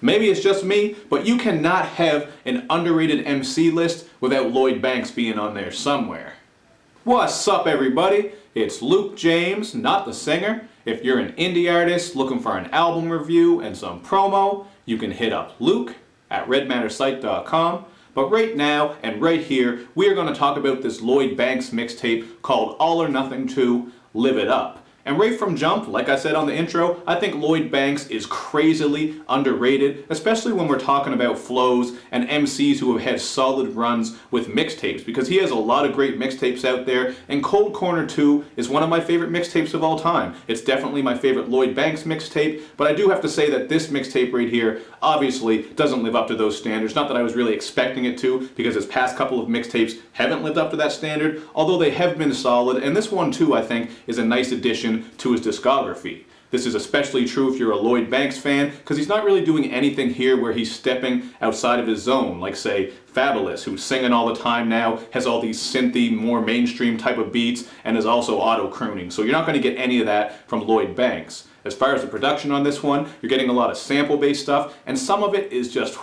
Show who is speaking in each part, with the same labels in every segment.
Speaker 1: Maybe it's just me, but you cannot have an underrated MC list without Lloyd Banks being on there somewhere. What's up, everybody? It's Luke James, not the singer. If you're an indie artist looking for an album review and some promo, you can hit up Luke at redmattersite.com. But right now and right here, we are going to talk about this Lloyd Banks mixtape called All or Nothing 2, Live It Up. And right from jump, like I said on the intro, I think Lloyd Banks is crazily underrated, especially when we're talking about flows and MCs who have had solid runs with mixtapes, because he has a lot of great mixtapes out there, and Cold Corner 2 is one of my favorite mixtapes of all time. It's definitely my favorite Lloyd Banks mixtape, but I do have to say that this mixtape right here obviously doesn't live up to those standards. Not that I was really expecting it to, because his past couple of mixtapes haven't lived up to that standard, although they have been solid, and this one too, I think, is a nice addition to his discography. This is especially true if you're a Lloyd Banks fan, because he's not really doing anything here where he's stepping outside of his zone, like say Fabulous, who's singing all the time now, has all these synthy, more mainstream type of beats, and is also auto-crooning. So you're not going to get any of that from Lloyd Banks. As far as the production on this one, you're getting a lot of sample-based stuff, and some of it is just,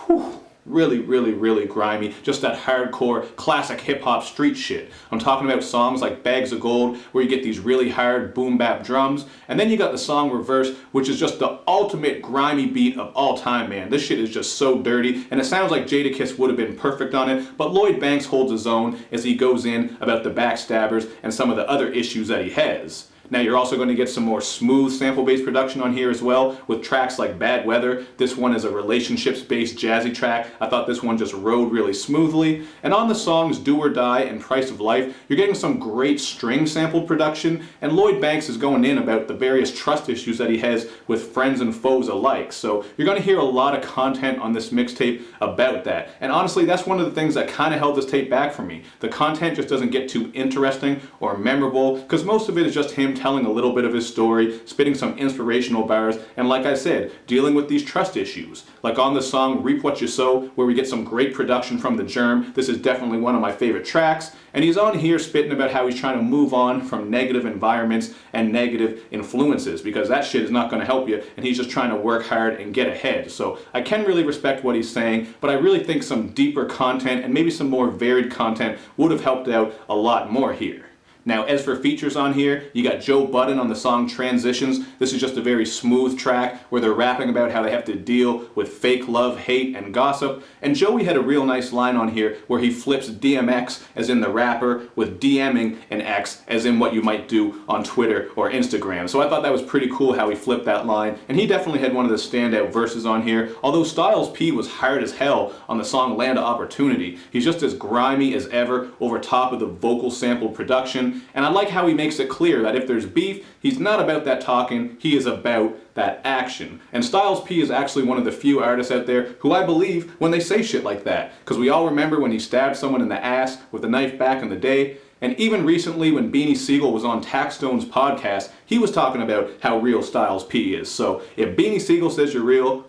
Speaker 1: really grimy, just that hardcore classic hip-hop street shit. I'm talking about songs like Bags of Gold, where you get these really hard boom bap drums, and then you got the song Reverse, which is just the ultimate grimy beat of all time, man. This shit is just so dirty, and it sounds like Jadakiss would have been perfect on it, but Lloyd Banks holds his own as he goes in about the backstabbers and some of the other issues that he has. Now you're also going to get some more smooth sample-based production on here as well, with tracks like Bad Weather. This one is a relationships-based jazzy track. I thought this one just rode really smoothly. And on the songs Do or Die and Price of Life, you're getting some great string sampled production, and Lloyd Banks is going in about the various trust issues that he has with friends and foes alike. So you're going to hear a lot of content on this mixtape about that. And honestly, that's one of the things that kind of held this tape back for me. The content just doesn't get too interesting or memorable, because most of it is just him telling a little bit of his story, spitting some inspirational bars, and like I said, dealing with these trust issues. Like on the song Reap What You Sow, where we get some great production from The Germ. This is definitely one of my favorite tracks, and he's on here spitting about how he's trying to move on from negative environments and negative influences, because that shit is not going to help you, and he's just trying to work hard and get ahead. So I can really respect what he's saying, but I really think some deeper content and maybe some more varied content would have helped out a lot more here. Now, as for features on here, you got Joe Budden on the song Transitions. This is just a very smooth track where they're rapping about how they have to deal with fake love, hate, and gossip. And Joey had a real nice line on here where he flips DMX as in the rapper with DMing an X as in what you might do on Twitter or Instagram. So I thought that was pretty cool how he flipped that line. And he definitely had one of the standout verses on here, although Styles P was hard as hell on the song Land of Opportunity. He's just as grimy as ever over top of the vocal sampled production. And I like how he makes it clear that if there's beef, he's not about that talking, he is about that action. And Styles P is actually one of the few artists out there who I believe when they say shit like that. Because we all remember when he stabbed someone in the ass with a knife back in the day. And even recently when Beanie Siegel was on Taxstone's podcast, he was talking about how real Styles P is. So if Beanie Siegel says you're real,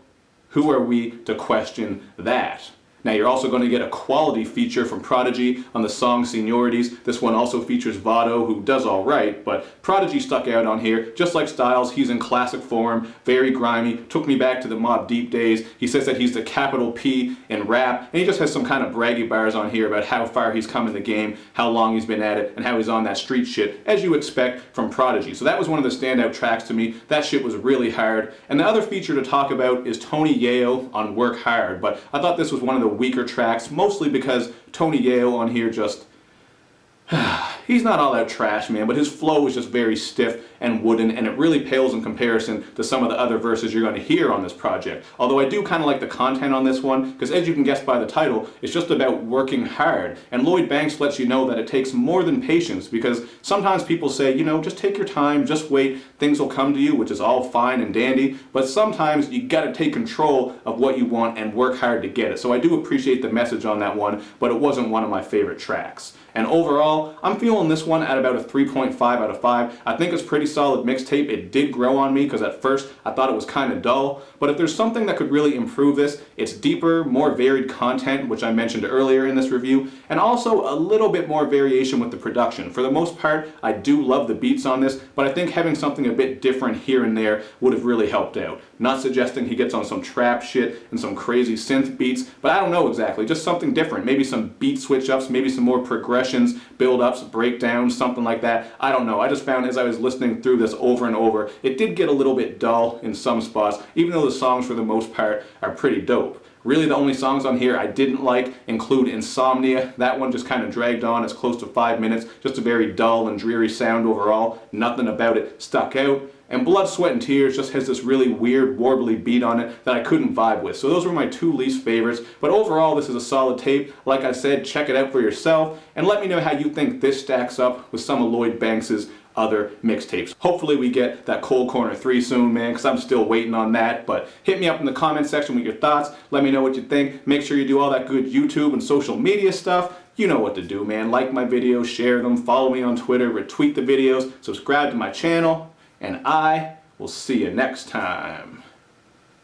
Speaker 1: who are we to question that? Now you're also going to get a quality feature from Prodigy on the song Seniorities. This one also features Vado, who does alright, but Prodigy stuck out on here. Just like Styles, he's in classic form, very grimy, took me back to the Mobb Deep days. He says that he's the capital P in rap, and he just has some kind of braggy bars on here about how far he's come in the game, how long he's been at it, and how he's on that street shit, as you expect from Prodigy. So that was one of the standout tracks to me. That shit was really hard. And the other feature to talk about is Tony Yayo on Work Hard, but I thought this was one of the weaker tracks, mostly because Tony Yayo on here just he's not all that trash, man, but his flow is just very stiff and wooden, and it really pales in comparison to some of the other verses you're going to hear on this project. Although I do kind of like the content on this one, because as you can guess by the title, it's just about working hard. And Lloyd Banks lets you know that it takes more than patience, because sometimes people say, you know, just take your time, just wait, things will come to you, which is all fine and dandy, but sometimes you got to take control of what you want and work hard to get it. So I do appreciate the message on that one, but it wasn't one of my favorite tracks. And overall, I'm feeling this one at about a 3.5 out of 5. I think it's pretty solid mixtape. It did grow on me because at first I thought it was kind of dull, but if there's something that could really improve this, it's deeper, more varied content, which I mentioned earlier in this review, and also a little bit more variation with the production. For the most part, I do love the beats on this, but I think having something a bit different here and there would have really helped out. Not suggesting he gets on some trap shit and some crazy synth beats, but I don't know exactly, just something different. Maybe some beat switch ups, maybe some more progressions, build ups, breakdowns, something like that. I don't know. I just found as I was listening through this over and over, it did get a little bit dull in some spots, even though the songs for the most part are pretty dope. Really the only songs on here I didn't like include Insomnia. That one just kind of dragged on. It's close to 5 minutes. Just a very dull and dreary sound overall. Nothing about it stuck out. And Blood, Sweat, and Tears just has this really weird, warbly beat on it that I couldn't vibe with. So those were my 2 least favorites. But overall, this is a solid tape. Like I said, check it out for yourself. And let me know how you think this stacks up with some of Lloyd Banks' other mixtapes. Hopefully we get that Cold Corner 3 soon, man, because I'm still waiting on that. But hit me up in the comment section with your thoughts. Let me know what you think. Make sure you do all that good YouTube and social media stuff. You know what to do, man. Like my videos, share them, follow me on Twitter, retweet the videos, subscribe to my channel, and I will see you next time.